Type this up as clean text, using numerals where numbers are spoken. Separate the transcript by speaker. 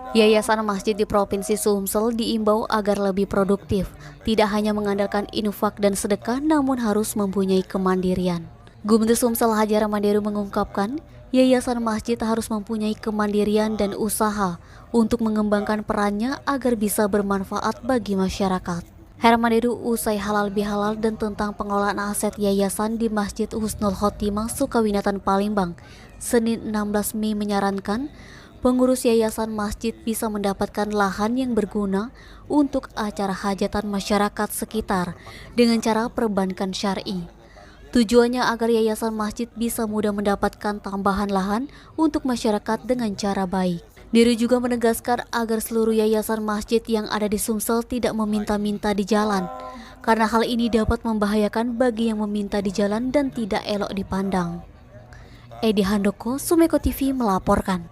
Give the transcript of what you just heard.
Speaker 1: Yayasan masjid di Provinsi Sumsel diimbau agar lebih produktif, tidak hanya mengandalkan infak dan sedekah namun harus mempunyai kemandirian. Gubernur Sumsel Haji Ramanderu mengungkapkan, yayasan masjid harus mempunyai kemandirian dan usaha untuk mengembangkan perannya agar bisa bermanfaat bagi masyarakat. Hermanderu usai halal bihalal dan tentang pengelolaan aset yayasan di Masjid Husnul Khotimah Sukawinatan Palembang, Senin 16 Mei menyarankan pengurus yayasan masjid bisa mendapatkan lahan yang berguna untuk acara hajatan masyarakat sekitar dengan cara perbankan syar'i. Tujuannya agar yayasan masjid bisa mudah mendapatkan tambahan lahan untuk masyarakat dengan cara baik. Diri juga menegaskan agar seluruh yayasan masjid yang ada di Sumsel tidak meminta-minta di jalan, karena hal ini dapat membahayakan bagi yang meminta di jalan dan tidak elok dipandang. Edi Handoko, Sumeko TV melaporkan.